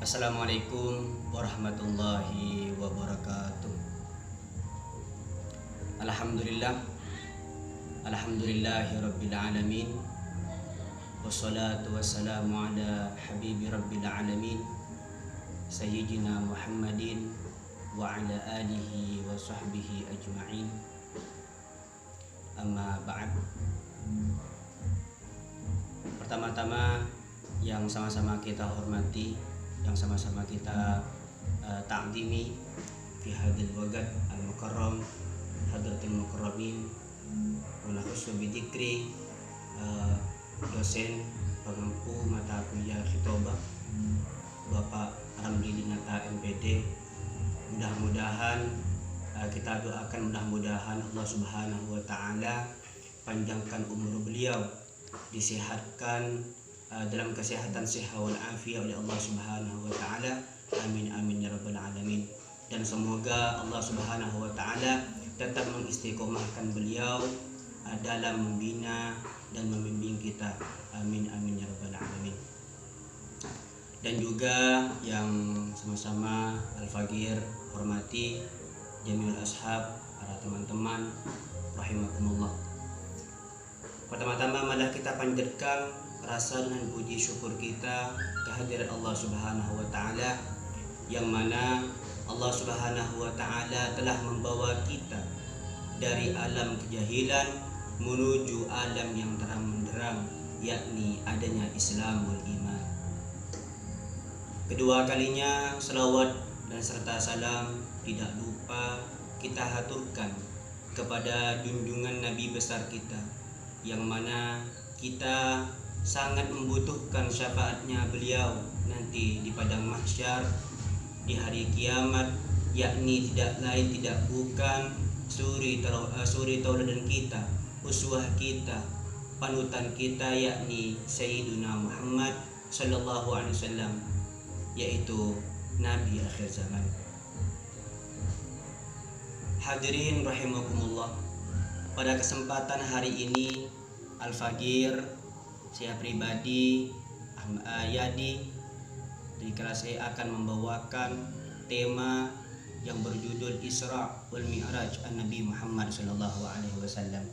Assalamualaikum warahmatullahi wabarakatuh. Alhamdulillah, alhamdulillahi rabbil alamin. Wassalatu wassalamu ala habibi rabbil alamin, sayyidina Muhammadin wa ala alihi wa sahbihi ajma'in. Amma ba'd. Pertama-tama yang sama-sama kita hormati, yang sama-sama kita ta'zimi fi hadzal waqt al-mukarram hadratul mukarramin wa nakhussu bi dzikri dosen pengampu mata kuliah khitobah Bapak Ramli Dinata MPD. Mudah-mudahan kita doakan mudah-mudahan Allah Subhanahu wa taala panjangkan umur beliau, disehatkan dalam kesehatan sehat wal afiat oleh Allah Subhanahu wa taala. Amin amin ya rabbal alamin. Dan semoga Allah Subhanahu wa taala tetap mengistiqomahkan beliau dalam membina dan membimbing kita. Amin amin ya rabbal alamin. Dan juga yang sama-sama Al-Fagir hormati Jamiul Ashab, para teman-teman rahimakumullah. Pertama-tama malah kita panjatkan rasa dan puji syukur kita kehadiran Allah Subhanahu wa taala, yang mana Allah Subhanahu wa taala telah membawa kita dari alam kejahilan menuju alam yang terang benderang, yakni adanya Islam wal iman. Kedua kalinya selawat dan serta salam tidak lupa kita haturkan kepada junjungan Nabi besar kita, yang mana kita sangat membutuhkan syafaatnya beliau nanti di padang mahsyar di hari kiamat, yakni tidak lain tidak bukan suri tauladan kita, uswah kita, panutan kita, yakni Sayyiduna Muhammad sallallahu alaihi wasallam, yaitu Nabi akhir zaman. Hadirin rahimakumullah, pada kesempatan hari ini Al-Fagir, saya pribadi Yadi dari kelas saya akan membawakan tema yang berjudul Isra wal Mi'raj Nabi Muhammad sallallahu alaihi wasallam.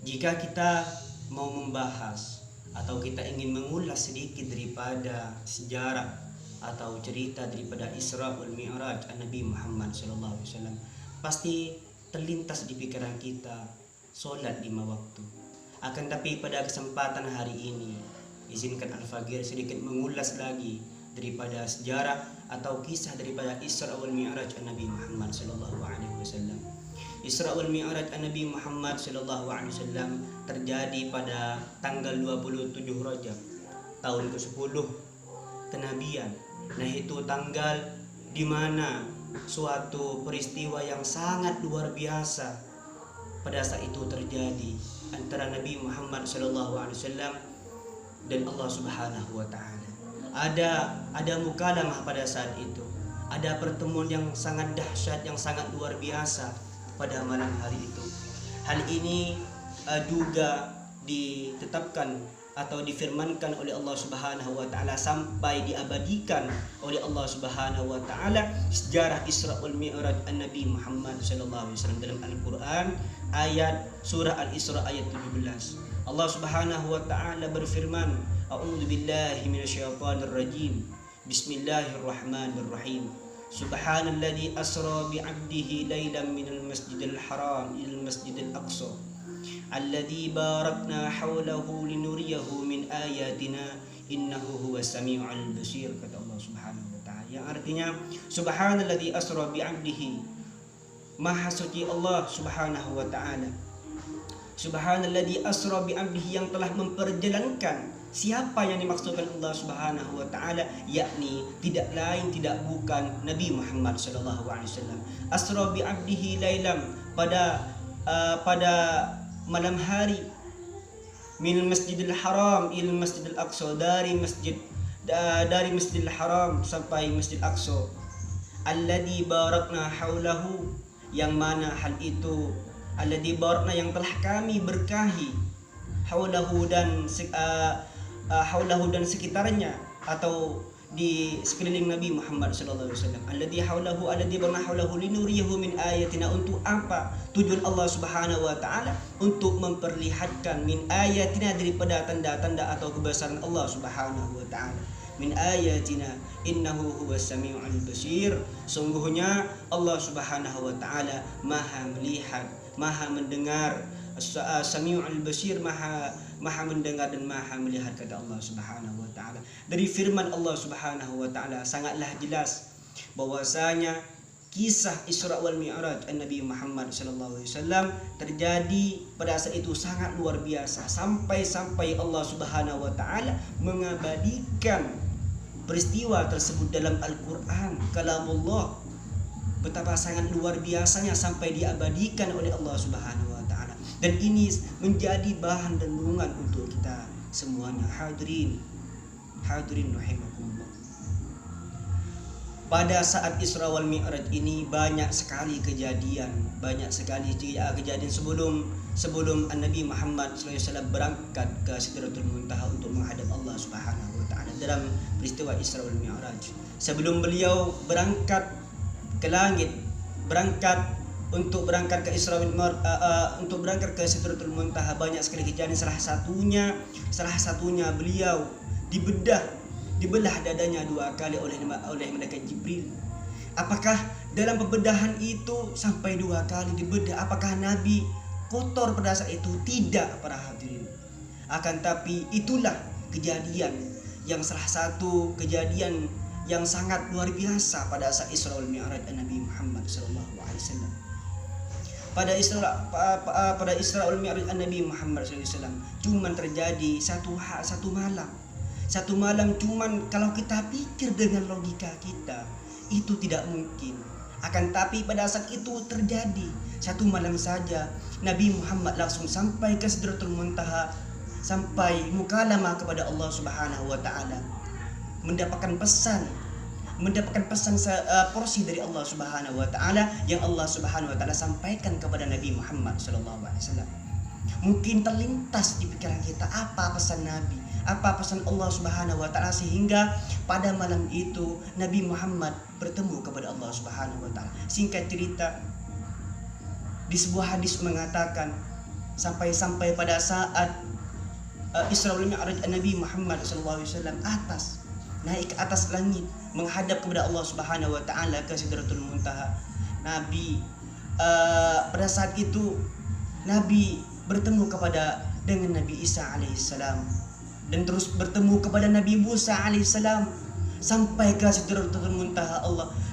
Jika kita mau membahas atau kita ingin mengulas sedikit daripada sejarah atau cerita daripada Isra wal Mi'raj Nabi Muhammad sallallahu alaihi wasallam, pasti terlintas di pikiran kita solat 5 waktu. Akan tapi pada kesempatan hari ini, izinkan Al-Fagir sedikit mengulas lagi daripada sejarah atau kisah daripada Isra wal Mi'raj Nabi Muhammad sallallahu alaihi wasallam. Isra wal Mi'raj Nabi Muhammad sallallahu alaihi wasallam terjadi pada tanggal 27 Rajab tahun ke-10 kenabian. Nah, itu tanggal di mana suatu peristiwa yang sangat luar biasa pada saat itu terjadi antara Nabi Muhammad SAW dan Allah Subhanahu wa taala. Ada mukalamah pada saat itu. Ada pertemuan yang sangat dahsyat, yang sangat luar biasa pada malam hari itu. Hal ini juga ditetapkan atau difirmankan oleh Allah Subhanahu wa taala sampai diabadikan oleh Allah Subhanahu wa taala sejarah Isra wal Mi'raj Nabi Muhammad sallallahu alaihi wasallam dalam Al-Qur'an ayat surah Al-Isra ayat 17. Allah Subhanahu wa taala berfirman, A'udzu billahi minasyaitonir rajim. Bismillahirrahmanirrahim. Subhanalladzi asra bi 'abdihi lailan minal masjidil haram ilal masjidil aqsa alladzi barakna hawlahu linuriyahu min ayatina innahu huwas samiul basir, kata Allah Subhanahu wa taala, yang artinya subhanalladzi asra bi 'abdihi, maha suci Allah Subhanahu wa taala, subhanalladzi asra bi 'abdihi, yang telah memperjalankan. Siapa yang dimaksudkan Allah Subhanahu wa taala? Yakni tidak lain tidak bukan Nabi Muhammad sallallahu alaihi wasallam. Asra bi 'abdihi lailam, pada malam hari, min Masjidil Haram il Masjidil Aqsa, dari Masjidil Haram sampai Masjid Aqsa, alladzi barakna haulahu, yang mana hal itu alladzi barakna, yang telah kami berkahi, haulahu dan sekitarnya, atau di sekeliling Nabi Muhammad sallallahu alaihi wasallam. Alladzi bama haulahu linuriyahu min ayatina. Untuk apa tujuan Allah Subhanahu wa taala? Untuk memperlihatkan min ayatina, daripada tanda-tanda atau kebesaran Allah Subhanahu wa taala. Min ayatina innahu huwas samiul basir. Sungguhnya Allah Subhanahu wa taala Maha melihat, Maha mendengar. Samiul basir, maha mendengar dan maha melihat, kata Allah Subhanahu wa taala. Dari firman Allah Subhanahu wa taala sangatlah jelas bahwasanya kisah Isra wal Mi'raj Nabi Muhammad sallallahu alaihi wasallam terjadi pada saat itu sangat luar biasa, sampai Allah Subhanahu wa taala mengabadikan peristiwa tersebut dalam Al-Qur'an, kalamullah. Betapa sangat luar biasanya sampai diabadikan oleh Allah Subhanahu wa taala. Dan ini menjadi bahan renungan untuk kita semuanya. Hadirin rahimakumullah. Pada saat Isra wal Mi'raj ini banyak sekali kejadian sebelum Nabi Muhammad SAW berangkat ke Sidratul Muntaha untuk menghadap Allah Subhanahu wa taala dalam peristiwa Isra wal Mi'raj. Sebelum beliau berangkat ke langit, untuk berangkat ke Isra wal Mi'raj, untuk berangkat ke Sidratul Muntaha, banyak sekali kejadian. Salah satunya beliau dibelah dadanya 2 kali oleh malaikat Jibril. Apakah dalam pembedahan itu sampai 2 kali dibedah, apakah Nabi kotor pada saat itu? Tidak, para hadirin. Akan tapi itulah kejadian yang salah satu kejadian yang sangat luar biasa pada saat Isra wal Mi'raj Nabi Muhammad sallallahu alaihi wasallam. Pada Isra wal Mi'raj Nabi Muhammad sallallahu alaihi wasallam cuman terjadi satu malam. Satu malam, cuman kalau kita pikir dengan logika kita itu tidak mungkin. Akan tapi pada saat itu terjadi satu malam saja, Nabi Muhammad langsung sampai ke Sidratul Muntaha, sampai mukalamah kepada Allah Subhanahu wa taala, mendapatkan pesan porsi dari Allah Subhanahu wa taala yang Allah Subhanahu wa taala sampaikan kepada Nabi Muhammad sallallahu alaihi wasallam. Mungkin terlintas di pikiran kita, apa pesan Nabi, apa pesan Allah Subhanahu wa taala, sehingga pada malam itu Nabi Muhammad bertemu kepada Allah Subhanahu wa taala. Singkat cerita, di sebuah hadis mengatakan sampai pada saat Isra wal Mi'raj Nabi Muhammad sallallahu alaihi wasallam naik ke atas langit menghadap kepada Allah Subhanahu wa taala ke Sidratul Muntaha. Nabi pada saat itu Nabi bertemu dengan Nabi Isa alaihissalam, dan terus bertemu kepada Nabi Musa alaihissalam sampai ke Sidratul Muntaha.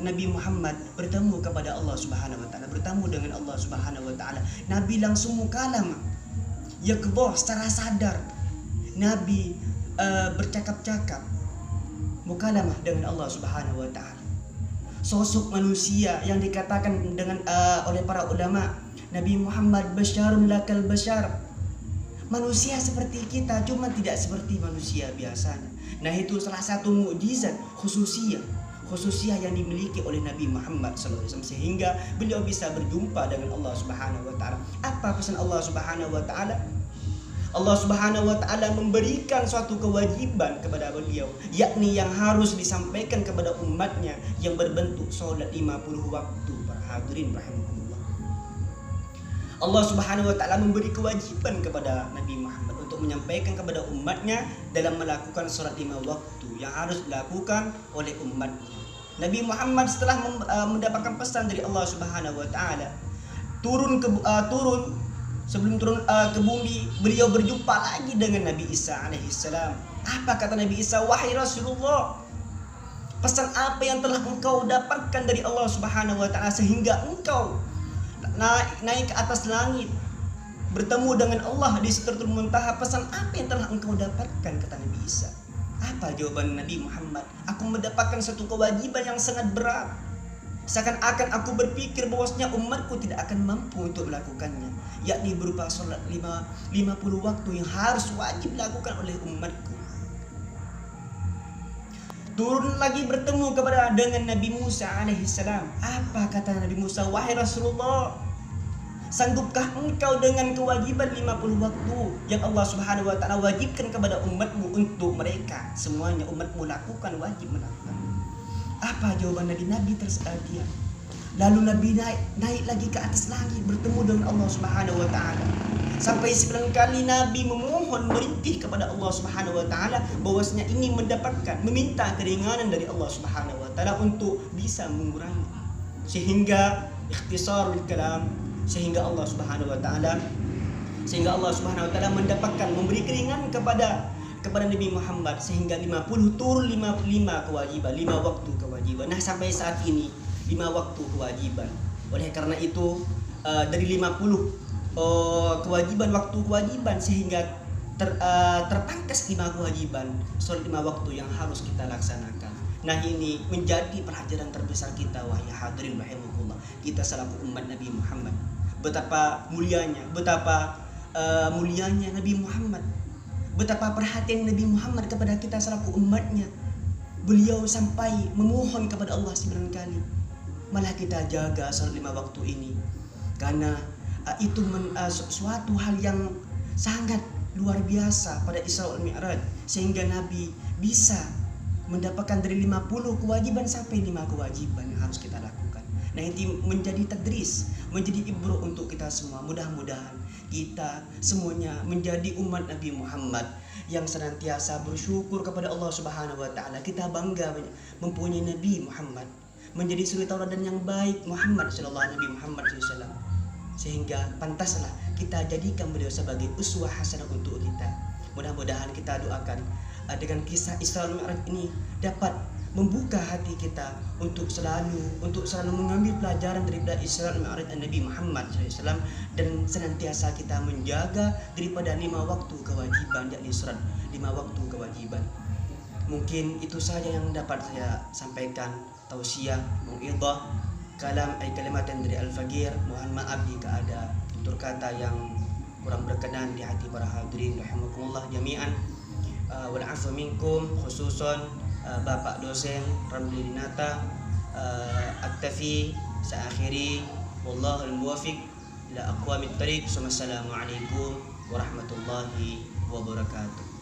Nabi Muhammad bertemu kepada Allah Subhanahu wa taala, bertemu dengan Allah Subhanahu wa taala. Nabi langsung mukalamah, yaqdhah, secara sadar Nabi bercakap-cakap, mukalamah dengan Allah Subhanahu wa taala. Sosok manusia yang dikatakan oleh para ulama, Nabi Muhammad basyarun lakal basyar, manusia seperti kita, cuma tidak seperti manusia biasanya. Nah, itu salah satu mukjizat khususiyah yang dimiliki oleh Nabi Muhammad SAW, sehingga beliau bisa berjumpa dengan Allah Subhanahu wa taala. Apa pesan Allah Subhanahu wa taala? Allah Subhanahu wa taala memberikan suatu kewajiban kepada beliau, yakni yang harus disampaikan kepada umatnya yang berbentuk salat 50 waktu. Para hadirin rahimakumullah. Allah Subhanahu wa taala memberi kewajiban kepada Nabi Muhammad untuk menyampaikan kepada umatnya dalam melakukan salat 5 waktu yang harus dilakukan oleh umatnya. Nabi Muhammad setelah mendapatkan pesan dari Allah Subhanahu wa taala, sebelum turun ke bumi, beliau berjumpa lagi dengan Nabi Isa alaihissalam. Apa kata Nabi Isa? Wahai Rasulullah, pesan apa yang telah engkau dapatkan dari Allah Subhanahu wa taala sehingga engkau naik ke atas langit bertemu dengan Allah di Sidratul Muntaha? Pesan apa yang telah engkau dapatkan, kata Nabi Isa. Apa jawaban Nabi Muhammad? Aku mendapatkan satu kewajiban yang sangat berat. Seakan-akan aku berpikir bahwasanya umatku tidak akan mampu untuk melakukannya, yakni berupa salat 50 waktu yang harus wajib dilakukan oleh umatku. Turun lagi bertemu dengan Nabi Musa alaihissalam. Apa kata Nabi Musa? Wahai Rasulullah, Sanggupkah engkau dengan kewajiban 50 waktu yang Allah Subhanahu wa taala wajibkan kepada umatmu untuk mereka semuanya umatmu lakukan, wajib melakukan? Apa jawaban Nabi tersedia? Lalu Nabi naik lagi ke atas langit bertemu dengan Allah Subhanahu wa taala. Sampai 9 kali Nabi memohon merintih kepada Allah Subhanahu wa taala bahwasanya ingin meminta keringanan dari Allah Subhanahu wa taala untuk bisa mengurangi, sehingga ikhtisarul kalam, sehingga Allah Subhanahu wa taala mendapatkan memberi keringanan kepada Nabi Muhammad, sehingga 50 turun 55 kewajiban, 5 waktu kewajiban. Nah, sampai saat ini 5 waktu kewajiban. Oleh karena itu dari 50 waktu kewajiban sehingga terpangkas 5 kewajiban, soal 5 waktu yang harus kita laksanakan. Nah, ini menjadi pelajaran terbesar kita, wahai hadirin rahimakumullah, kita selaku umat Nabi Muhammad. Betapa mulianya Nabi Muhammad, betapa perhatian Nabi Muhammad kepada kita selaku umatnya. Beliau sampai memohon kepada Allah 9 kali. Malah kita jaga salat 5 waktu ini, karena itu suatu hal yang sangat luar biasa pada Isra wal Mi'raj, sehingga Nabi bisa mendapatkan dari 50 kewajiban sampai 5 kewajiban yang harus kita lakukan. Nah, ini menjadi tadris, menjadi ibrah untuk kita semua. Mudah-mudahan kita semuanya menjadi umat Nabi Muhammad yang senantiasa bersyukur kepada Allah Subhanahu wa taala. Kita bangga mempunyai Nabi Muhammad, menjadi suri tauladan yang baik Muhammad sallallahu alaihi wasallam, sehingga pantaslah kita jadikan beliau sebagai uswah hasanah untuk kita. Mudah-mudahan kita doakan dengan kisah Isra wal Mi'raj ini dapat membuka hati kita untuk selalu mengambil pelajaran dari Isra wal Mi'raj Nabi Muhammad SAW, dan senantiasa kita menjaga daripada 5 waktu kewajiban, yakni surat 5 waktu kewajiban. Mungkin itu saja yang dapat saya sampaikan, tausiah, mengidhah, kalimatan dari Al-Faqir. Mohon maaf jika ada tutur kata yang kurang berkenan di hati para hadirin rahimakumullah jami'an. Wal afu minkum, khususan Bapak dosen Ramli Dinata. Aktafi saakhiri, wallahul muwaffiq ila aqwamit thariq. Wassalamualaikum warahmatullahi wabarakatuh.